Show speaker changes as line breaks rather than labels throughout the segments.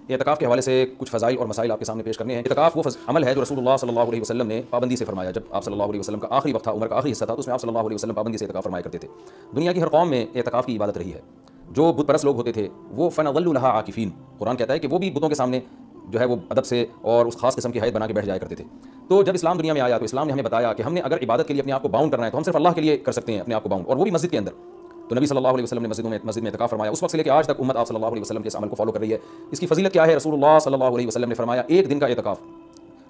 اعتکاف کے حوالے سے کچھ فضائل اور مسائل آپ کے سامنے پیش کرنے ہیں۔ اعتکاف وہ عمل ہے جو رسول اللہ صلی اللہ علیہ وسلم نے پابندی سے فرمایا۔ جب آپ صلی اللہ علیہ وسلم کا آخری وقت تھا، عمر کا آخری حصہ تھا، تو اس میں آپ صلی اللہ علیہ وسلم پابندی سے اعتکاف فرمایا کرتے تھے۔ دنیا کی ہر قوم میں اعتکاف کی عبادت رہی ہے۔ جو بت پرست لوگ ہوتے تھے وہ فنظلوا لها عاکفین، قرآن کہتا ہے کہ وہ بھی بتوں کے سامنے جو ہے وہ ادب سے اور اس خاص قسم کی حیت بنا کے بیٹھ جایا کرتے تھے۔ تو جب اسلام دنیا میں آیا تو اسلام نے ہمیں بتایا کہ ہم نے اگر عبادت کے لیے اپنے آپ کو باؤنڈ کرنا ہے تو ہم صرف اللہ کے لیے کر سکتے ہیں اپنے آپ کو باؤنڈ، اور وہ بھی مسجد کے اندر۔ تو نبی صلی اللہ علیہ وسلم نے مسجد میں اعتکاف فرمایا۔ اس وقت سے لے کے آج تک امت آپ صلی اللہ علیہ وسلم کے اس عمل کو فالو کر رہی ہے۔ اس کی فضیلت کیا ہے؟ رسول اللہ صلی اللہ علیہ وسلم نے فرمایا ایک دن کا اعتکاف،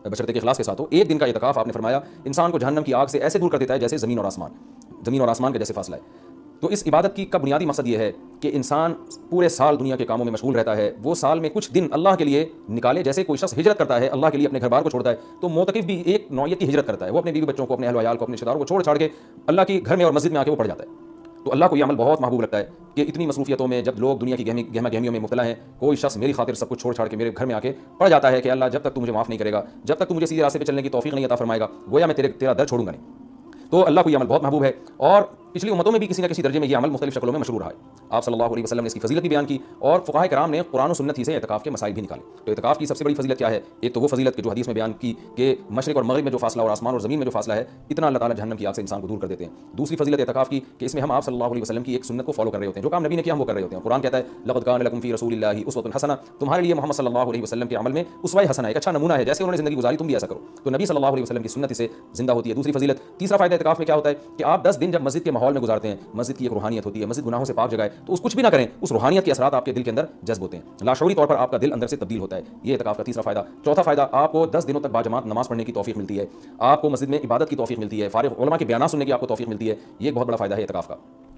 بشرطے کہ اخلاص کے ساتھ ہو، ایک دن کا اعتکاف آپ نے فرمایا انسان کو جہنم کی آگ سے ایسے دور کر دیتا ہے جیسے زمین اور آسمان کے جیسے فاصلہ ہے۔ تو اس عبادت کا بنیادی مقصد یہ ہے کہ انسان پورے سال دنیا کے کاموں میں مشغول رہتا ہے، وہ سال میں کچھ دن اللہ کے لیے نکالے۔ جیسے کوئی شخص ہجرت کرتا ہے اللہ کے لیے، اپنے گھر بار کو چھوڑتا ہے، تو معتکف بھی ایک نوعیت کی ہجرت کرتا ہے۔ وہ اپنے بیوی بچوں کو، اپنے اہل و عیال کو، اپنے رشتہ داروں کو چھوڑ چھاڑ کے اللہ کی گھر میں اور مسجد میں آ کے وہ پڑ جاتا ہے۔ تو اللہ کو یہ عمل بہت محبوب لگتا ہے کہ اتنی مصروفیتوں میں جب لوگ دنیا کی گہما گہمیوں میں مبتلا ہیں، کوئی شخص میری خاطر سب کچھ چھوڑ چھاڑ کے میرے گھر میں آ کے پڑ جاتا ہے کہ اللہ جب تک تو مجھے معاف نہیں کرے گا، جب تک تو مجھے سیدھے راستے پہ چلنے کی توفیق نہیں عطا فرمائے گا، گویا میں تیرا در چھوڑوں گا نہیں۔ تو اللہ کو یہ عمل بہت محبوب ہے، اور پچھلی امتوں میں بھی کسی نہ کسی درجے میں یہ عمل مختلف شکلوں میں مشہور رہا ہے۔ آپ صلی اللہ علیہ وسلم نے اس کی فضیلت بھی بیان کی، اور فقہاء کرام نے قرآن و سنت ہی سے اعتکاف کے مسائل بھی نکالے۔ تو اعتکاف کی سب سے بڑی فضیلت کیا ہے؟ ایک تو وہ فضیلت کہ جو حدیث میں بیان کی کہ مشرق اور مغرب میں جو فاصلہ اور آسمان اور زمین میں جو فاصلہ ہے، اتنا اللہ تعالیٰ جہنم کی آگ سے انسان کو دور کر دیتے ہیں۔ دوسری فضیلت اعتکاف کی کہ اس میں ہم آپ صلی اللہ علیہ وسلم کی ایک سنت کو فالو کر رہے ہوتے ہیں، جو کام نبی نے کیا ہم وہ کر رہے ہوتے ہیں۔ قرآن کہتا ہے لقد کان لکم فی رسول اللہ اسوۃ حسنہ، تمہارے لیے محمد صلی اللہ علیہ وسلم کے عمل میں اسوہ حسنہ ایک اچھا نمونہ ہے، جیسے انہوں نے زندگی گزاری تم بھی ایسا کرو۔ تو نبی صلی اللہ علیہ وسلم کی سنت اسے زندہ ہوتی ہے۔ دوسری فضیلت، تیسرا فائدہ اعتکاف میں کیا ہوتا ہے کہ آپ 10 دن جب مسجد کے ماحول میں گزارتے ہیں، مسجد کی ایک روحانیت ہوتی ہے، مسجد گناہوں سے پاک جگہ ہے، تو اس کچھ بھی نہ کریں، اس روحانیت کے اثرات آپ کے دل کے اندر جذب ہوتے ہیں، لاشعوری طور پر آپ کا دل اندر سے تبدیل ہوتا ہے۔ یہ اعتکاف کا تیسرا فائدہ۔ چوتھا فائدہ، آپ کو 10 دنوں تک باجماعت نماز پڑھنے کی توفیق ملتی ہے، آپ کو مسجد میں عبادت کی توفیق ملتی ہے، فارغ علماء کے بیانات سننے کی آپ کو توفیق ملتی ہے۔ یہ ایک بہت بڑا فائدہ ہے اعتکاف کا۔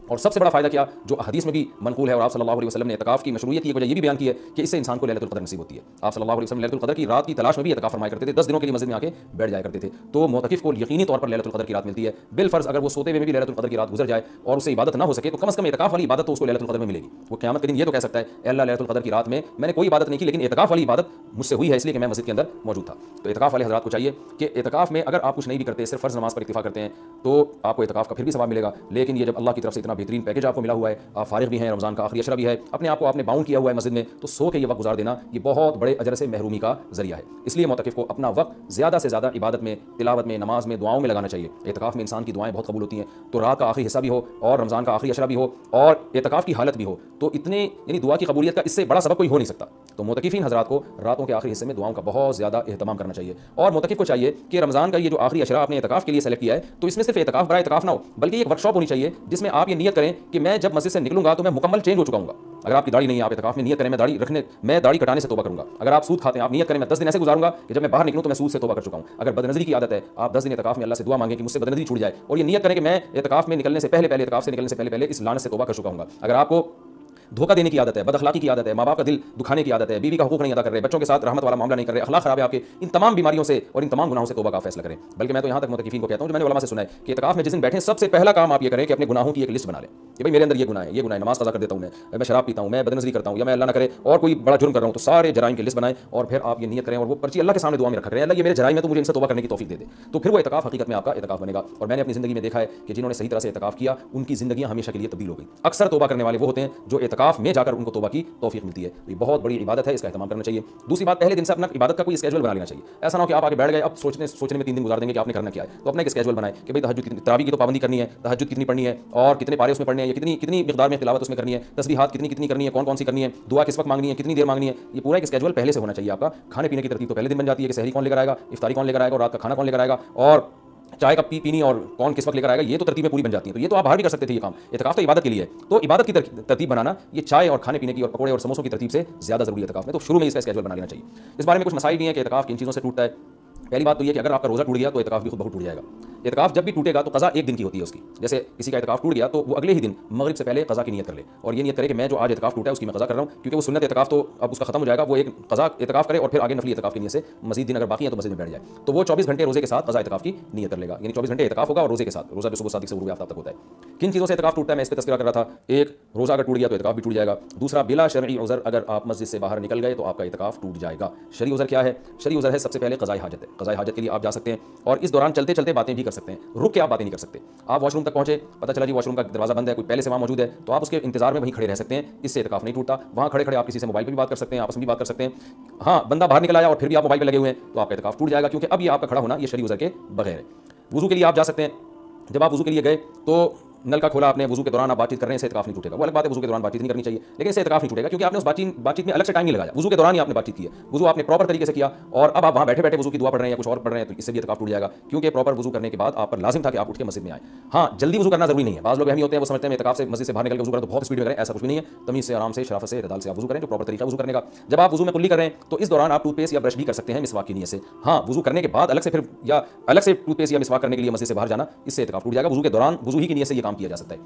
اور سب سے بڑا فائدہ کیا جو حدیث میں بھی منقول ہے، اور آپ صلی اللہ علیہ وسلم نے اعتکاف کی مشروعیت کی وجہ یہ بھی بیان کی ہے کہ اس سے انسان کو لیلۃ القدر نصیب ہوتی ہے۔ آپ صلی اللہ علیہ وسلم لیلۃ القدر کی رات کی تلاش میں بھی اعتکاف فرمایا کرتے تھے، 10 دنوں کے لیے مسجد میں آ کے بیٹھ جایا کرتے تھے۔ تو معتکف کو یقینی طور پر لیلۃ القدر کی رات ملتی ہے، بالفرض اگر وہ سوتے ہوئے بھی لیلۃ القدر کی رات گزر جائے اور اسے عبادت نہ ہو سکے تو کم از کم اعتکاف والی عبادت تو اس کو لیلۃ القدر میں ملے گی۔ وہ قیامت کے دن یہ تو کہہ سکتا ہے اے اللہ لیلۃ القدر کی رات میں نے کوئی عبادت نہیں کی، لیکن اعتکاف والی عبادت مجھ سے ہوئی ہے اس لیے کہ میں مسجد کے اندر موجود تھا۔ تو اعتکاف والے حضرات کو چاہیے کہ اعتکاف میں اگر آپ کچھ نہیں بھی کرتے، صرف فرض نماز پر اکتفا کرتے ہیں، تو آپ کو اعتکاف کا پھر بھی ثواب ملے گا۔ لیکن یہ جب اللہ کی طرف سے اتنا بہترین پیکیج آپ کو ملا ہوا ہے، آپ فارغ بھی ہیں، رمضان کا آخری عشرہ بھی ہے، اپنے آپ کو آپ نے باؤنڈ کیا ہوا ہے مسجد میں، تو سو کے یہ وقت گزار دینا یہ بہت بڑے اجر سے محرومی کا ذریعہ ہے۔ اس لیے معتکف کو اپنا وقت زیادہ سے زیادہ عبادت میں، تلاوت میں، نماز میں، دعاؤں میں لگانا چاہیے۔ اعتکاف میں انسان کی دعائیں بہت قبول ہوتی ہیں، تو رات کا آخری حصہ بھی ہو اور رمضان کا آخری عشرہ بھی ہو اور اعتکاف کی حالت بھی ہو، تو اتنے یعنی دعا کی قبولیت کا اس سے بڑا سبب کوئی ہو نہیں سکتا۔ تو معتکفین حضرات کو راتوں کے آخری حصے میں دعاؤں کا بہت زیادہ اہتمام کرنا چاہیے، اور معتکف کو چاہیے کہ رمضان کا یہ جو آخری عشرہ آپ نے اعتکاف کے لیے سلیکٹ کیا ہے، تو اس میں صرف اعتکاف برائے اعتکاف نہ ہو، بلکہ ایک ورک شاپ ہونی چاہیے جس میں آپ یہ نیت کریں کہ میں جب مسجد سے نکلوں گا تو میں مکمل چینج ہو چکا ہوں گا۔ اگر آپ کی داڑھی نہیں ہے، آپ اعتکاف میں نیت کریں میں داڑھی کٹانے سے توبہ کروں گا۔ اگر آپ سود کھاتے ہیں، آپ نیت کریں میں 10 دن ایسے گزاروں گا کہ جب میں باہر نکلوں تو میں سود سے توبہ کر چکا ہوں۔ اگر بدنظری کی عادت ہے، آپ 10 دن اعتکاف میں اللہ سے دعا مانگیں کہ مجھ سے بدنظری چھوٹ جائے، اور یہ نیت کریں کہ میں اعتکاف میں نکلنے سے پہلے اس لعنت سے توبہ کر چکا ہوں گا۔ اگر آپ کو دھوکہ دینے کی عادت ہے، بد اخلاقی کی عادت ہے، ماں باپ کا دل دکھانے کی عادت ہے، بیوی کا حقوق نہیں ادا کر رہے، بچوں کے ساتھ رحمت والا معاملہ نہیں کر رہے، اخلاق خراب ہے آپ کے، ان تمام بیماریوں سے اور ان تمام گناہوں سے توبہ کا فیصلہ کریں۔ بلکہ میں تو یہاں تک معتکفین کو کہتا ہوں، جو میں نے علماء سے سنا ہے کہ اعتکاف میں جس دن بیٹھیں سب سے پہلا کام آپ یہ کریں کہ اپنے گناہوں کی ایک لسٹ بنا لیں کہ بھائی میرے اندر یہ گناہ ہے، نماز قضا کر دیتا ہوں، میں شراب پیتا ہوں، میں بدنظری کرتا ہوں، یا میں اللہ نہ کرے اور کوئی بڑا جرم کر رہا ہوں، تو سارے جرائم کی لسٹ بنائیں اور پھر آپ یہ نیت کریں اور وہ پرچی اللہ کے سامنے دعا میں رکھا کریں، اللہ یہ میرے جرائم ہے تو مجھے ان سے توبہ کرنے کی توفیق دے دے۔ تو پھر وہ اعتکاف حقیقت میں آپ کا اعتکاف بنے گا۔ اور میں نے اپنی زندگی میں دیکھا ہے کہ جنہوں نے صحیح طرح سے اعتکاف کیا ان کی زندگیاں ہمیشہ کے لیے تبدیل ہو گئی۔ اکثر توبہ کرنے والے وہ ہوتے ہیں جو اعتکاف میں جا کر ان کو توبہ کی توفیق ملتی ہے۔ یہ بہت بڑی عبادت ہے، اس کا اہتمام کرنا چاہیے۔ دوسری بات، پہلے دن سے اپنا عبادت کا کوئی اسکیجول بنا لینا چاہیے۔ ایسا نہ ہو کہ آپ آگے بیٹھ گئے، اب سوچنے میں 3 دن گزار دیں گے کہ آپ نے کرنا کیا ہے۔ تو اپنا ایک اسکیجول بنائیں کہ بھائی تہجد کی تراویح کی تو پابندی کرنی ہے، تہجد کتنی پڑھنی ہے اور کتنے پارے اس میں پڑھنے ہیں، یا کتنی مقدار میں تلاوت اس میں کرنی ہے، تسبیحات کتنی کرنی ہے، کون سی کرنی ہے، دعا کس وقت مانگنی ہے، کتنی دیر مانگنی ہے، یہ پورا ایک اسکیجول پہلے سے ہونا چاہیے آپ کا۔ کھانے پینے کی ترتیب تو پہلے دن بن جاتی ہے کہ سحری کون لے کر آئے گا، افطاری کون لے کر آئے گا، اور رات کا کھانا کون لے کر آئے گا، اور چائے کب پینی اور کون کس وقت لے کر آئے گا، یہ تو ترتیبیں پوری بن جاتی ہیں۔ تو یہ تو آپ باہر بھی کر سکتے تھے یہ کام، اعتکاف تو عبادت کے لیے ہے، تو عبادت کی ترتیب بنانا یہ چائے اور کھانے پینے کی اور پکوڑے اور سموسوں کی ترتیب سے زیادہ ضروری ہے اعتکاف میں۔ تو شروع میں اس کا اسکیجول بنا لینا چاہیے۔ اس بارے میں کچھ مسائل بھی ہیں کہ اعتکاف کن چیزوں سے ٹوٹتا ہے۔ پہلی بات تو یہ کہ اگر آپ کا روزہ ٹوٹ گیا تو اعتکاف بھی خود بخود ٹوٹ جائے گا۔ اعتکاف جب بھی ٹوٹے گا تو قضا 1 دن کی ہوتی ہے اس کی۔ جیسے کسی کا اعتکاف ٹوٹ گیا تو وہ اگلے ہی دن مغرب سے پہلے قضا کی نیت کر لے، اور یہ نیت کرے کہ میں جو آج اعتکاف ٹوٹا ہے اس کی میں قضا کر رہا ہوں، کیونکہ وہ سنت اعتکاف تو اب اس کا ختم ہو جائے گا، وہ ایک قضا اعتکاف کرے اور پھر آگے نفلی اعتکاف کی نیت سے مزید دن اگر باقی ہیں تو مسجد میں بیٹھ جائے، تو وہ 24 گھنٹے روزے کے ساتھ قضا اعتکاف کی نیت کر لے گا، یعنی 24 گھنٹے اعتکاف ہوگا اور روزے کے ساتھ، روزہ جو صبح صادق سے غروب آفتاب تک ہوتا ہے۔ کن چیزوں سے اعتکاف ٹوٹتا ہے میں اس پہ تذکرہ کر رہا تھا۔ ایک، روزہ اگر ٹوٹ گیا تو اعتکاف بھی ٹوٹ جائے گا۔ دوسرا، بلا شرعی عذر اگر آپ مسجد سے باہر نکل گئے تو آپ کا اعتکاف ٹوٹ جائے گا۔ شرعی عذر کیا ہے؟ شرعی عذر ہے سب سے پہلے قضاء حاجت ہے۔ قضاء حاجت کے لیے آپ جا سکتے ہیں اور اس دوران چلتے چلتے باتیں بھی کر سکتے ہیں، رک کے آپ باتیں نہیں کر سکتے۔ آپ واش روم تک پہنچے، پتہ چلا جی واش روم کا دروازہ بند ہے، کوئی پہلے سے وہاں موجود ہے، تو آپ اس کے انتظار میں وہیں کھڑے رہ سکتے ہیں، اس سے اعتکاف نہیں ٹوٹتا۔ وہاں کھڑے کھڑے آپ کسی سے موبائل پہ بھی بات کر سکتے ہیں، آپس میں بھی بات کر سکتے ہیں۔ ہاں، بندہ باہر نکل آیا اور پھر بھی آپ موبائل پہ لگے ہوئے ہیں تو آپ کا اعتکاف ٹوٹ جائے گا، کیونکہ اب یہ آپ کا کھڑا ہونا یہ شرعی عذر کے بغیر ہے۔ وضو کے لیے آپ جا سکتے ہیں، جب آپ وضو کے لیے گئے تو نل کا کھولا آپ نے، وضو کے دوران آپ بات چیت کر رہے ہیں، سے اعتکاف نہیں ٹوٹے گا۔ وہ الگ بات ہے وضو کے دوران بات چیت نہیں کرنی چاہیے، لیکن اس سے اعتکاف نہیں ٹوٹے گا، کیونکہ آپ نے اس بات چیت میں الگ سے ٹائم نہیں لگایا، وضو کے دوران ہی آپ نے بات چیت کی ہے، وضو آپ نے پراپر طریقے سے کیا، اور اب آپ وہاں بیٹھے بیٹھے وضو کی دعا پڑھ رہے ہیں یا کچھ اور پڑھ رہے ہیں تو اس سے بھی اعتکاف ٹوٹ جائے گا، کیونکہ پراپر وضو کرنے کے بعد آپ پر لازم تھا کہ آپ اٹھ کے مسجد میں آئیں۔ ہاں، جلدی وضو کرنا ضروری نہیں ہے، بعض لوگ اہمی ہوتے ہیں، وہ سمجھتے ہیں اعتکاف سے مسجد سے باہر نکل کے وضو کریں تو بہت اسپیڈ میں کریں، ایسا کچھ بھی نہیں ہے، تمیز سے، آرام سے، شرافت سے، اعتدال سے آپ وضو کریں، جو پراپر طریقہ وضو کرنے کا۔ جب آپ وضو میں کلی کر رہے ہیں تو اس دوران آپ ٹوتھ پیسٹ یا برش بھی کر سکتے ہیں مسواک کی نیت سے۔ ہاں، وضو کرنے کے بعد الگ سے پھر یا الگ سے ٹوتھ پیسٹ یا مسواک کرنے کے لیے مسجد سے باہر جانا، اس سے اعتکاف ٹوٹ جائے گا۔ وضو کے دوران وضو ہی کی نیت سے یہ کام کیا جا سکتا ہے،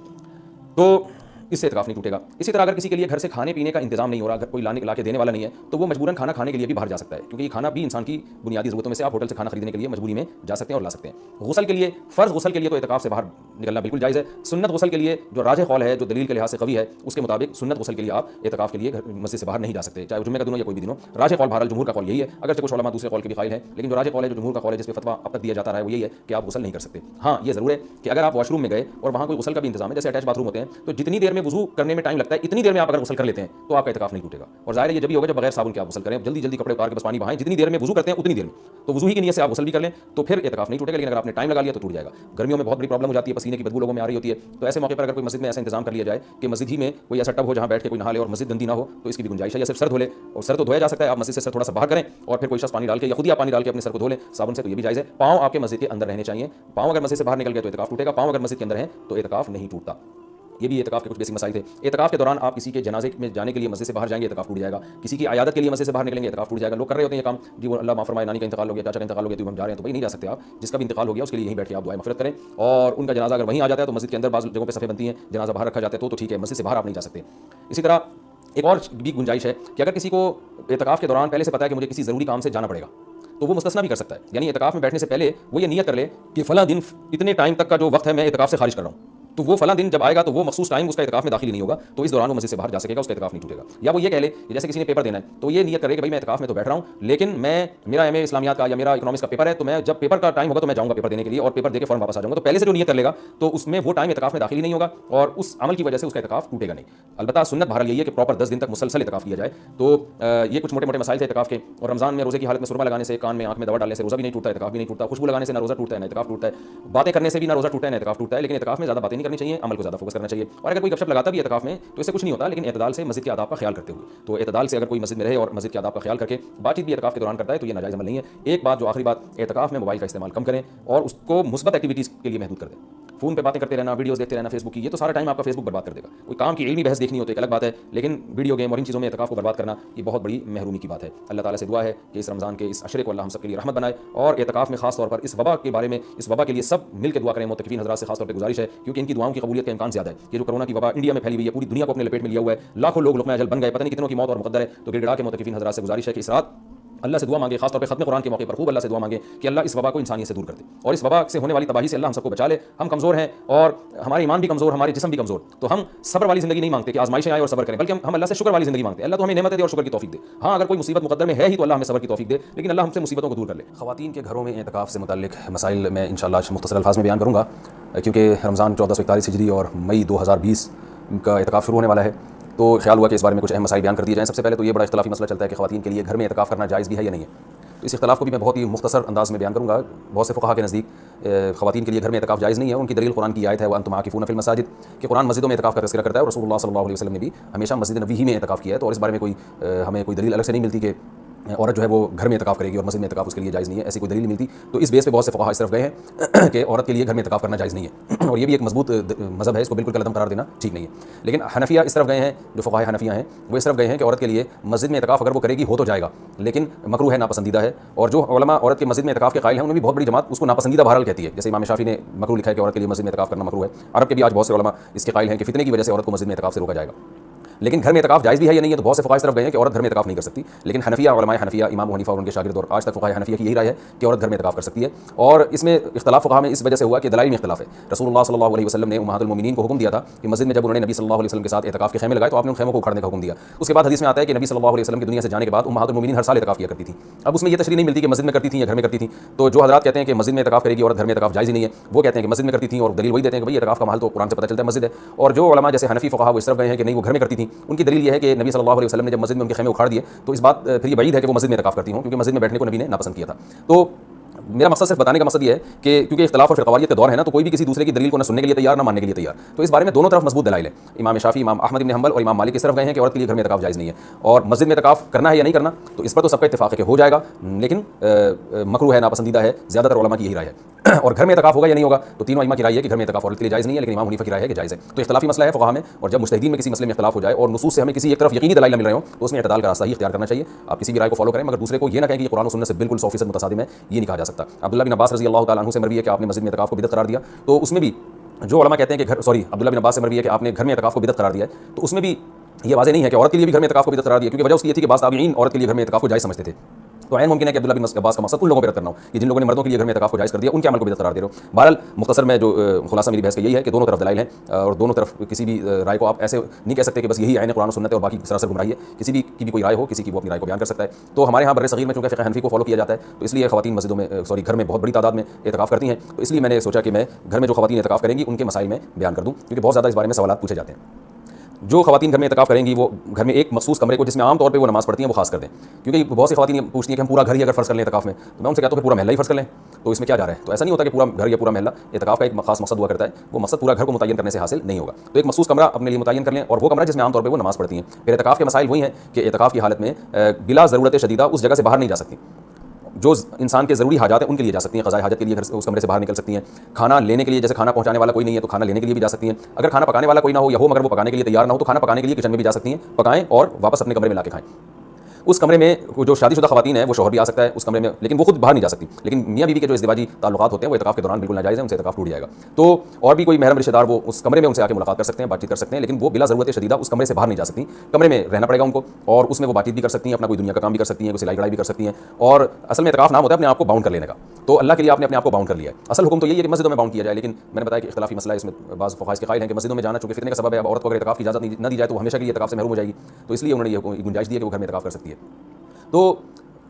تو اس سے اعتکاف نہیں ٹوٹے گا۔ اسی طرح اگر کسی کے لیے گھر سے کھانے پینے کا انتظام نہیں ہو رہا، اگر کوئی لا کے دینے والا نہیں ہے تو وہ مجبوراً کھانا کھانے کے لیے بھی باہر جا سکتا ہے، کیونکہ یہ کھانا بھی انسان کی بنیادی ضرورتوں میں سے، آپ ہوٹل سے کھانا خریدنے کے لیے مجبوری میں جا سکتے ہیں اور لا سکتے ہیں۔ غسل کے لیے، فرض غسل کے لیے تو اعتکاف سے باہر نکلنا بالکل جائز ہے۔ سنت غسل کے لیے جو راجح قول ہے، جو دلیل کے لحاظ سے قوی ہے، اس کے مطابق سنت غسل کے لیے آپ اعتکاف کے لیے مسجد سے باہر نہیں جا سکتے، چاہے جمعہ کا دن ہو یا کوئی بھی دن ہو۔ راجح قول بہرحال جمہور کا قول یہی ہے، اگرچہ کچھ علماء دوسرے قول کے بھی قائل ہیں، لیکن جو راجح قول ہے، جو جمہور کا قول ہے، جس پہ فتویٰ اب تک دیا جاتا رہا ہے، وہ یہی ہے کہ آپ غسل نہیں کر سکتے۔ ہاں، یہ ضرور ہے کہ اگر آپ واش روم میں گئے اور وہاں کوئی غسل کا بھی انتظام ہے، جیسے اٹیچ باتھ روم ہوتے ہیں، تو جتنی دیر میں وضو کرنے میں ٹائم لگتا ہے اتنی دیر میں آپ اگر غسل کر لیتے ہیں تو آپ کا اعتکاف نہیں ٹوٹے گا، اور ظاہر ہے یہ جب بھی ہوگا جب بغیر صابن کے آپ غسل کریں، جلدی جلدی کپڑے اتار کے بس پانی بہائیں، جتنی دیر میں وضو کرتے ہیں اتنی دیر میں، تو وضو ہی کی نیت سے آپ غسل بھی کر لیں تو پھر اعتکاف نہیں ٹوٹے گا، لیکن اگر آپ نے ٹائم لگا لیا تو ٹوٹ جائے گا۔ گرمیوں میں بہت بڑی پرابلم ہو جاتی ہے، پسینے کی بدبو لوگوں میں آ رہی ہوتی ہے، تو ایسے موقع پر اگر کوئی مسجد میں ایسا انتظام کر لیا جائے کہ مسجد ہی میں کوئی ایسا ٹب ہو جہاں بیٹھ کے کوئی نہا لے اور مسجد گندی نہ ہو، تو اس کی بھی گنجائش ہے، یا صرف سر دھو لے، اور سر تو دھویا جا سکتا ہے، آپ مسجد سے سر تھوڑا سا باہر کریں اور پھر کوئی شخص پانی ڈال کے یا خود ہی آپ پانی ڈال کے اپنے سر کو دھو لیں صابن سے، تو یہ بھی جائز ہے۔ پاؤں آپ کے مسجد کے اندر رہنے چاہیے، پاؤں اگر مسجد سے باہر نکل گئے تو اعتکاف ٹوٹے گا، پاؤں اگر مسجد کے اندر ہیں تو اعتکاف نہیں ٹوٹتا۔ یہ بھی اعتکاف کے کچھ بیسک مسائل تھے۔ اعتکاف کے دوران آپ کسی کے جنازے میں جانے کے لیے مسجد سے باہر جائیں گے، اعتکاف ٹوٹ جائے گا۔ کسی کی عیادت کے لیے مسجد سے باہر نکلیں گے، اعتکاف ٹوٹ جائے گا۔ لوگ کر رہے ہوتے ہیں یہ کام، جی وہ اللہ معاف فرمائے نانی کا انتقال ہو گیا، چاچا کا انتقال ہو گیا، تو ہم جا رہے ہیں، تو بھائی نہیں جا سکتے آپ، جس کا بھی انتقال ہو گیا اس کے لیے یہیں بیٹھ کے آپ دعائیں مغفرت کریں، اور ان کا جنازہ اگر وہیں آ جاتا ہے تو مسجد کے اندر بعض جگہوں پہ صفیں بنتی ہیں، جنازہ باہر رکھا جاتا ہے تو ٹھیک ہے، مسجد سے باہر آپ نہیں جا سکتے۔ اسی طرح ایک اور بھی گنجائش ہے کہ اگر کسی کو اعتکاف کے دوران پہلے سے پتہ ہے کہ مجھے کسی ضروری کام سے جانا پڑے گا تو وہ مستثنا بھی کر سکتا ہے، یعنی اعتکاف میں بیٹھنے سے پہلے وہ یہ نیت کر لے کہ فلاں دن اتنے ٹائم تک کا جو وقت ہے میں اعتکاف سے خارج کر رہا ہوں، تو وہ فلاں دن جب آئے گا تو وہ مخصوص ٹائم اس کا اعتکاف میں داخل ہی نہیں ہوگا، تو اس دوران وہ مسجد سے باہر جا سکے گا، اس کا اعتکاف نہیں ٹوٹے گا۔ یا وہ یہ کہہ لے کہ جیسے کسی نے پیپر دینا ہے تو یہ نیت کرے کہ بھائی میں اعتکاف میں تو بیٹھ رہا ہوں، لیکن میرا ایم اے اسلامیات کا یا میرا اکنامکس کا پیپر ہے، تو میں جب پیپر کا ٹائم ہوگا تو میں جاؤں گا پیپر دینے کے لیے اور پیپر دے کے فوراً واپس آ جاؤں گا، تو پہلے سے جو نیت کر لے گا تو اس میں وہ ٹائم اعتکاف میں داخل ہی نہیں ہوگا اور اس عمل کی وجہ سے اس کا اعتکاف ٹوٹے گا نہیں۔ البتہ سنت بہرحال یہی ہے کہ پراپر 10 دن تک مسلسل اعتکاف کیا جائے۔ تو یہ کچھ موٹے موٹے مسائل تھے اعتکاف کے، اور رمضان میں روزے کی حالت میں سرما لگانے سے، کان میں آنکھ میں دوا ڈالنے سے روزہ بھی نہیں ٹوٹتا، اعتکاف بھی نہیں ٹوٹتا، خوشبو لگانے سے نہ روزہ ٹوٹتا ہے نہ اعتکاف ٹوٹتا ہے، باتیں کرنے سے بھی نہ روزہ ٹوٹتا ہے نہ اعتکاف ٹوٹتا ہے، لیکن اعتکاف میں زیادہ باتیں نہیں کرنی چاہیے، عمل کو زیادہ فوکس کرنا چاہیے۔ اور اگر کوئی گپ شپ لگاتا بھی اعتکاف میں تو اس سے کچھ نہیں ہوتا، لیکن اعتدال سے مسجد کے آداب کا خیال کرتے ہوئے، تو اعتدال سے اگر کوئی مسجد میں رہے اور مسجد کے آداب کا خیال کر کے بات چیت بھی اعتکاف کے دوران کرتا ہے تو یہ ناجائز عمل نہیں ہے۔ ایک بات جو آخری بات، اعتکاف میں موبائل کا استعمال کم کریں اور اس کو مثبت ایکٹیویٹیز کے لیے محدود کر دیں۔ فون پہ باتیں کرتے رہنا، ویڈیوز دیکھتے رہنا فیس بک کی، یہ تو سارا ٹائم آپ کا فیس بک برباد کر دے گا۔ کوئی کام کی علمی بحث دیکھنی ہوتی ہے ایک الگ بات ہے، لیکن ویڈیو گیم اور ان چیزوں میں اعتکاف کو برباد کرنا یہ بہت بڑی محرومی کی بات ہے۔ اللہ تعالیٰ سے دعا ہے کہ اس رمضان کے اس عشرے کو اللہ ہم سب کے لیے رحمت بنائے، اور اعتکاف میں خاص طور پر اس وبا کے بارے میں، اس وبا کے لیے سب مل کے دعا کریں۔ معتکفین حضرات سے خاص طور پہ گزارش ہے، کیونکہ ان کی دعاؤں کی قبولیت کا امکان زیادہ ہے۔ یہ جو کورونا کی وبا انڈیا میں پھیلی ہوئی ہے، پوری دنیا کو اپنے لپیٹ میں لیا ہوا ہے، لاکھوں لوگ لقمہ اجل بن گئے، پتہ نہیں کتنوں کی موت اور مقدر ہے، تو گڑ گڑا کے معتکفین حضرات سے گزارش ہے کہ اس رات اللہ سے دعا مانگے، خاص طور پہ ختم قرآن کے موقع پر خوب اللہ سے دعا مانگے کہ اللہ اس وبا کو انسانیت سے دور کر دے اور اس وبا سے ہونے والی تباہی سے اللہ ہم سب کو بچا لے۔ ہم کمزور ہیں اور ہمارے ایمان بھی کمزور، ہمارے جسم بھی کمزور، تو ہم صبر والی زندگی نہیں مانگتے کہ آزمائشیں آئیں اور صبر کریں، بلکہ ہم اللہ سے شکر والی زندگی مانگتے ہیں، اللہ تو ہمیں نعمت دے اور شکر کی توفیق دے۔ ہاں، اگر کوئی مصیبت مقدر میں ہے ہی تو اللہ ہمیں صبر کی توفیق دے، لیکن اللہ ہم سے مصیبتوں کو دور کر لے۔ خواتین کے گھروں میں اعتکاف سے متعلق مسائل میں انشاءاللہ مختصر الفاظ میں بیان کروں گا، کیونکہ رمضان 1441 ہجری اور مئی 2020 کا اعتکاف شروع ہونے والا ہے، تو خیال ہوا کہ اس بارے میں کچھ اہم مسائل بیان کر دیے جائیں۔ سب سے پہلے تو یہ بڑا اختلافی مسئلہ چلتا ہے کہ خواتین کے لیے گھر میں اعتکاف کرنا جائز بھی ہے یا نہیں ہے، تو اس اختلاف کو بھی میں بہت ہی مختصر انداز میں بیان کروں گا۔ بہت سے فقہا کے نزدیک خواتین کے لیے گھر میں اعتکاف جائز نہیں ہے، ان کی دلیل قرآن کی آیت ہے وَأَنْتُمْ عَاكِفُونَ فِي الْمَسَاجِدِ، کہ قرآن مسجدوں میں اعتکاف کا تذکرہ کرتا ہے، اور رسول اللہ صلی اللہ علیہ وسلم نے بھی ہمیشہ مسجد نبوی ہی میں اعتکاف کیا ہے، تو اور اس بارے میں ہمیں کوئی دلیل الگ سے نہیں ملتی کہ عورت جو ہے وہ گھر میں اعتکاف کرے گی اور مسجد میں اعتکاف اس کے لیے جائز نہیں ہے، ایسی کوئی دلیل نہیں ملتی۔ تو اس بیس پہ بہت سے فقہا اس طرف گئے ہیں کہ عورت کے لیے گھر میں اعتکاف کرنا جائز نہیں ہے، اور یہ بھی ایک مضبوط مذہب ہے، اس کو بالکل کلعدم قرار دینا ٹھیک نہیں ہے۔ لیکن حنفیہ اس طرف گئے ہیں، جو فقہاء حنفیہ ہیں وہ اس طرف گئے ہیں کہ عورت کے لیے مسجد میں اعتکاف اگر وہ کرے گی ہو تو جائے گا، لیکن مکروہ ہے، ناپسندیدہ ہے، اور جو علماء عورت کے مسجد میں اعتکاف کے قائل ہیں انہوں نے بھی بہت بڑی جماعت اس کو ناپسندیدہ بہرحال کہتی ہے، جیسے امام شافعی نے مکروہ لکھا ہے کہ عورت کے لیے مسجد میں اعتکاف کرنا مکروہ ہے۔ عرب کے بھی آج بہت سے علماء اس کے قائل ہیں کہ فتنے کی وجہ سے عورت کو مسجد میں اعتکاف سے روکا جائے گا۔ لیکن گھر میں اعتکاف جائز بھی ہے یا نہیں ہے، تو بہت سے فقہاء اس طرف گئے ہیں کہ عورت گھر میں اعتکاف نہیں کر سکتی، لیکن حنفیہ علماء حنفیہ امام ابو حنیفہ اور ان کے شاگرد اور آج تک فقہاء حنفیہ کی یہی رائے ہے کہ عورت گھر میں اعتکاف کر سکتی ہے۔ اور اس میں اختلاف فقہاء میں اس وجہ سے ہوا کہ دلائل میں اختلاف ہے۔ رسول اللہ صلی اللہ علیہ وسلم نے امہات المومنین کو حکم دیا تھا کہ مسجد میں جب انہوں نے نبی صلی اللہ علیہ وسلم کے ساتھ اعتکاف کے خیمے لگائے تو آپ نے ان خیموں کو اکھاڑنے کا حکم دیا۔ اس کے بعد حدیث میں آتا ہے کہ نبی صلی اللہ علیہ وسلم کی دنیا سے جانے کے بعد امہات المومنین ہر سال اعتکاف کیا کرتی تھی۔ اب اس میں یہ تشریح نہیں ملتی کہ مسجد میں کرتی تھیں یا گھر میں کرتی تھیں، تو جو حضرات کہتے ہیں کہ مسجد میں اعتکاف کرے گی اور گھر میں اعتکاف جائز ہی نہیں ہے، وہ کہتے ہیں کہ مسجد میں کرتی تھیں اور دلیل وہی دیتے ہیں کہ بھائی اعتکاف کا محل تو قرآن سے پتہ چلتا ہے مسجد ہے۔ اور جو علماء جیسے حنفی فقہاء وہ اس طرف گئے ہیں کہ نہیں وہ گھر میں کرتی تھیں، ان کی دلیل یہ ہے کہ نبی صلی اللہ علیہ وسلم نے جب مسجد میں ان کے خیمے اکھاڑ دیے تو اس بات پھر یہ بعید ہے کہ وہ مسجد میں اعتکاف کرتی ہوں، کیونکہ مسجد میں بیٹھنے کو نبی نے ناپسند کیا تھا۔ تو میرا مقصد صرف بتانے کا مقصد یہ ہے کہ کیونکہ اختلاف اور فرقواریت کا دور ہے نا، تو کوئی بھی کسی دوسرے کی دلیل کو نہ سننے کے لیے تیار نہ ماننے کے لیے تیار، تو اس بارے میں دونوں طرف مضبوط دلائل ہے۔ امام شافعی، امام احمد بن حنبل اور امام مالک اس طرف گئے ہیں کہ عورت کے لیے گھر میں اعتکاف جائز نہیں ہے، اور مسجد میں اعتکاف کرنا ہے یا نہیں کرنا تو اس پر تو سب کا اتفاق ہے کہ ہو جائے گا، لیکن مکروہ ہے، ناپسندیدہ ہے، زیادہ تر علماء کی یہی رائے ہے۔ اور گھر میں اعتکاف ہوگا یا نہیں ہوگا تو تینوں ائمہ کی رائے ہے کہ گھر میں اعتکاف عورت کے لیے جائز نہیں ہے، لیکن امام حنیفہ کی رائے ہے کہ جائز ہے۔ تو اختلافی مسئلہ ہے فقہاء میں، اور جب مجتہدین میں کسی مسئلے میں اختلاف ہو جائے اور نصوص سے ہمیں کسی ایک طرف یقینی دلائل نہ مل رہے ہوں تو اس میں اعتدال کا راستہ ہی اختیار کرنا چاہیے۔ آپ کسی بھی رائے کو فالو کریں مگر دوسرے کو یہ نہ کہیں کہ یہ قرآن و سنت سے بالکل 100% متصادم ہے، یہ نہیں کہا جا سکتا۔ عبداللہ بن عباس رضی اللہ تعالیٰ عنہ سے مروی ہے کہ آپ نے مسجد میں اعتکاف کو بدعت قرار دیا، تو اس میں بھی جو علماء کہتے ہیں کہ عبداللہ بن عباس سے مروی ہے کہ آپ نے گھر میں اعتکاف کو بدعت قرار دیا ہے، تو اس میں بھی یہ واضح نہیں ہے کہ عورت کے لیے بھی گھر میں اعتکاف کو بدعت قرار دیا، کیونکہ وجہ اس کی یہ تھی کہ بعض تابعین عورت کے لیے گھر میں اعتکاف کو جائز سمجھتے تھے۔ تو عین ممکن ہے کہ عبداللہ بن عباس کا مقصد ان لوگوں پہ رد کرنا ہو کہ جن لوگوں نے مردوں کے لیے گھر میں اعتکاف کو جائز کر دیا، ان کے عمل کو بدعت قرار دے رہے ہو۔ بہرحال مختصر میں جو خلاصہ میری بحث کا یہی ہے کہ دونوں طرف دلائل ہیں، اور دونوں طرف کسی بھی رائے کو آپ ایسے نہیں کہہ سکتے کہ بس یہی عین قرآن و سنت ہے اور باقی سراسر گمراہی ہے۔ کسی بھی کی بھی کوئی رائے ہو، کسی کی وہ اپنی رائے کو بیان کر سکتا ہے۔ تو ہمارے یہاں برصغیر میں چونکہ فقہ حنفی کو فالو کیا جاتا ہے، تو اس لیے خواتین مسجدوں میں گھر میں بہت بڑی تعداد میں اعتکاف کرتی ہیں، تو اس لیے میں نے سوچا کہ میں گھر میں جو خواتین اعتکاف کریں گی ان کے مسائل میں بیان کر دوں، کیونکہ بہت زیادہ اس بارے میں سوالات پوچھے جاتے ہیں۔ جو خواتین گھر میں اعتکاف کریں گی وہ گھر میں ایک مخصوص کمرے کو جس میں عام طور پہ وہ نماز پڑھتی ہیں وہ خاص کر دیں، کیونکہ بہت سی خواتین پوچھتی ہیں کہ ہم پورا گھر ہی اگر فرض کر لیں اعتکاف میں، تو میں ان سے کہتا ہوں کہ پورا محلہ ہی فرض کر لیں، تو اس میں کیا جا رہا ہے؟ تو ایسا نہیں ہوتا کہ پورا گھر یا پورا محلہ، اعتکاف کا ایک خاص مقصد ہوا کرتا ہے، وہ مقصد پورا گھر کو متعین کرنے سے حاصل نہیں ہوگا۔ تو ایک مخصوص کمرہ اپنے لیے متعین کر لیں، اور وہ کمرہ جس میں عام طور پہ وہ نماز پڑھتی ہیں۔ پھر اعتکاف کے مسائل وہی ہیں کہ اعتکاف کی حالت میں بلا ضرورت شدیدہ اس جگہ سے باہر نہیں جا سکتی۔ جو انسان کے ضروری حاجات ہیں ان کے لیے جا سکتی ہیں، قضاء حاجت کے لیے اس کمرے سے باہر نکل سکتی ہیں۔ کھانا لینے کے لیے، جیسے کھانا پہنچانے والا کوئی نہیں ہے تو کھانا لینے کے لیے بھی جا سکتی ہیں۔ اگر کھانا پکانے والا کوئی نہ ہو یا ہو مگر وہ پکانے کے لیے تیار نہ ہو تو کھانا پکانے کے لیے کچن میں بھی جا سکتی ہیں، پکائیں اور واپس اپنے کمرے میں لا کے کھائیں۔ اس کمرے میں جو شادی شدہ خواتین ہیں وہ شوہر بھی آ سکتا ہے اس کمرے میں، لیکن وہ خود باہر نہیں جا سکتی۔ لیکن میاں بیوی کے جو ازدواجی تعلقات ہوتے ہیں وہ اعتکاف کے دوران بالکل ناجائز ہیں، ان سے اعتکاف ٹوٹ جائے گا۔ تو اور بھی کوئی محرم رشتہ دار وہ اس کمرے میں ان سے آ کے ملاقات کر سکتے ہیں، بات چیت کر سکتے ہیں، لیکن وہ بلا ضرورت شدیدہ اس کمرے سے باہر نہیں جا سکتی۔ کمرے میں رہنا پڑے گا ان کو، اور اس میں وہ بات چیت بھی کر سکتی ہیں، اپنا کوئی دنیا کا کام بھی کر سکتی ہیں، کوئی سلائی کڑھائی بھی کر سکتی ہیں۔ اور اصل میں اعتکاف نام ہوتا ہے اپنے آپ کو باؤنڈ کر لینے کا، تو اللہ کے لیے آپ نے اپنے آپ کو باؤنڈ کر لیا ہے۔ اصل حکم تو یہی ہے کہ مسجدوں میں باؤنڈ کیا جائے، لیکن میں نے بتایا کہ اختلافی مسئلہ ہے، اس میں بعض فقہاء کے قائل ہیں کہ مسجدوں میں جانا چونکہ فتنے کا سبب ہے، اب عورت کو اگر اعتکاف کی اجازت نہ دی جائے تو وہ ہمیشہ کے لیے اعتکاف سے محروم ہو جائے گی، تو اس لیے انہوں نے یہ گنجائش دی ہے کہ وہ گھر میں اعتکاف کر سکتی ہے۔ تو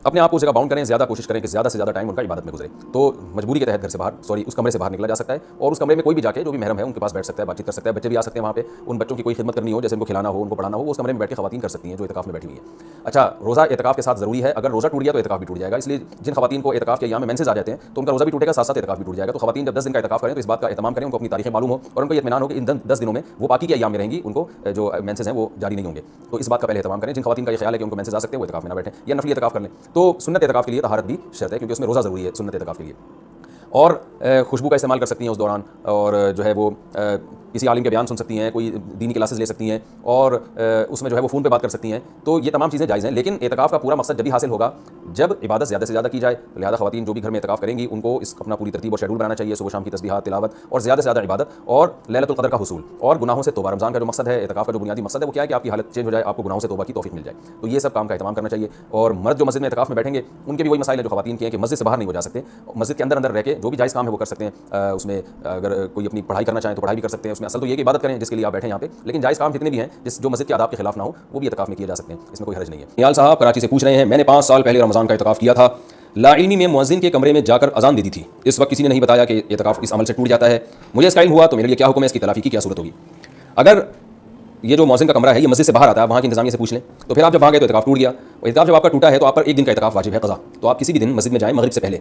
اپنے آپ کو اس جگہ باؤنڈ کریں، زیادہ کوشش کریں کہ زیادہ سے زیادہ ٹائم ان کا عبادت میں گزرے۔ تو مجبوری کے تحت گھر سے باہر اس کمرے سے باہر نکلا جا سکتا ہے، اور اس کمرے میں کوئی بھی جا کے جو بھی محرم ہے ان کے پاس بیٹھ سکتا ہے، بات چیت کر سکتا ہے۔ بچے بھی آ سکتے ہیں وہاں پہ، ان بچوں کی کوئی خدمت کرنی ہو، جیسے ان کو کھلانا ہو، ان کو پڑھانا ہو، وہ اس کمرے میں بیٹھ کے خواتین کر سکتی ہیں جو اعتکاف میں بیٹھی ہوئی ہیں۔ اچھا، روزہ اعتکاف کے ساتھ ضروری ہے، اگر روزہ ٹوٹ گیا تو اعتکاف بھی ٹوٹ جائے گا، اس لیے جن خواتین کو اعتکاف کے ایام میں مینسز آ جاتے ہیں تو ان کا روزہ بھی ٹوٹے گا، ساتھ ساتھ اعتکاف بھی ٹوٹ جائے گا۔ تو خواتین جب 10 دن کا اعتکاف کریں تو اس بات کا اہتمام کریں، ان کو اپنی تاریخیں معلوم ہو اور ان کو یہ اطمینان ہو کہ ان 10 دنوں میں وہ باقی کے ایام میں رہیں گی، ان کو جو مینسز ہیں وہ جاری نہیں ہوں گے، تو اس بات کا پہلے اہتمام کریں۔ جن خواتین کا یہ خیال ہے کہ ان کو مینسز آ سکتے ہیں وہ اعتکاف میں نہ بیٹھیں یا نفلی اعتکاف کر لیں۔ تو سنت اعتکاف کے لیے طہارت بھی شرط ہے، کیونکہ اس میں روزہ ضروری ہے سنت اعتکاف کے لیے۔ اور خوشبو کا استعمال کر سکتی ہیں اس دوران، اور جو ہے وہ کسی عالم کے بیان سن سکتی ہیں، کوئی دینی کلاسز لے سکتی ہیں، اور اس میں جو ہے وہ فون پہ بات کر سکتی ہیں، تو یہ تمام چیزیں جائز ہیں۔ لیکن اعتکاف کا پورا مقصد جب بھی حاصل ہوگا جب عبادت زیادہ سے زیادہ کی جائے، لہٰذا خواتین جو بھی گھر میں اعتکاف کریں گی ان کو اس اپنا پوری ترتیب اور شیڈول بنانا چاہیے، صبح شام کی تسبیحات، تلاوت اور زیادہ سے زیادہ عبادت اور لیلۃ القدر کا حصول اور گناہوں سے توبہ۔ رمضان کا جو مقصد ہے، اعتکاف کا جو بنیادی مقصد ہے وہ کیا ہے کہ آپ کی حالت چینج ہو جائے، آپ کو گناہوں سے توبہ کی توفیق مل جائے، تو یہ سب کام کا اہتمام کرنا چاہیے۔ اور مرد جو مسجد میں اعتکاف میں بیٹھیں گے ان کے بھی وہی مسائل ہیں جو خواتین کے ہیں کہ مسجد سے باہر نہیں ہو جا سکتے، مسجد کے اندر رہ کے جو بھی جائز کام ہے وہ کر سکتے ہیں۔ اس میں اگر کوئی اپنی پڑھائی کرنا چاہیں تو پڑھائی بھی کر سکتے ہیں، اس میں اصل تو یہ کہ عبادت کریں جس کے لیے آپ بیٹھے ہیں یہاں پہ، لیکن جائز کام جتنے بھی ہیں جو مسجد کے آداب کے خلاف نہ ہو وہ بھی اعتکاف میں کیے جا سکتے ہیں، اس میں کوئی حرج نہیں ہے۔ نیال صاحب کراچی سے پوچھ رہے ہیں، میں نے 5 سال پہلے رمضان کا اعتکاف کیا تھا، لا علمی میں مؤذن کے کمرے میں جا کر اذان دے دی تھی، اس وقت کسی نے نہیں بتایا کہ اعتکاف اس عمل سے ٹوٹ جاتا ہے، مجھے اس کا علم ہوا تو میرے لیے کیا حکم ہے، اس کی تلافی کی کیا صورت ہوگی؟ اگر یہ جو مؤذن کا کمرہ ہے یہ مسجد سے باہر آتا ہے، وہاں کی انتظامیہ سے پوچھ لیں، تو پھر آپ جب وہاں گئے تو اعتکاف ٹوٹ گیا، اور اعتکاف جب آپ کا ٹوٹا ہے تو آپ پر ایک دن کا اعتکاف واجب ہے قضا، تو آپ کسی بھی دن مسجد میں جائیں مغرب سے پہلے،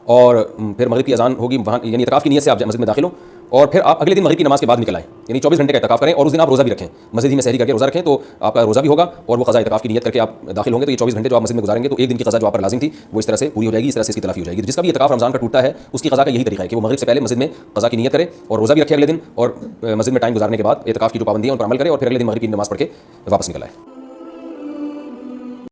اور پھر مغرب کی اذان ہوگی وہاں، یعنی اعتکاف کی نیت سے آپ مسجد میں داخل ہوں، اور پھر آپ اگلے دن مغرب کی نماز کے بعد نکل آئیں، یعنی 24 گھنٹے کا اعتکاف کریں، اور اس دن آپ روزہ بھی رکھیں، مسجد ہی میں سحری کر کے روزہ رکھیں، تو آپ کا روزہ بھی ہوگا اور وہ قضا اعتکاف کی نیت کر کے آپ داخل ہوں گے، تو یہ 24 گھنٹے جو آپ مسجد میں گزاریں گے تو ایک دن کی قضا جو آپ پر لازم تھی وہ اس طرح سے پوری ہو جائے گی، اس طرح سے اس کی تلافی ہو جائے گی۔ جس کا بھی اعتکاف رمضان کا ٹوٹتا ہے اس کی قضا کا یہی طریقہ ہے کہ وہ مغرب سے پہلے مسجد میں قضا کی نیت کرے اور روزہ بھی رکھے اگلے دن، اور مسجد میں ٹائم گزارنے کے بعد اعتکاف کی جو پابندیاں ان پر عمل کرے، اور پھر اگلے دن مغرب کی نماز پڑھ کے واپس نکل آئے۔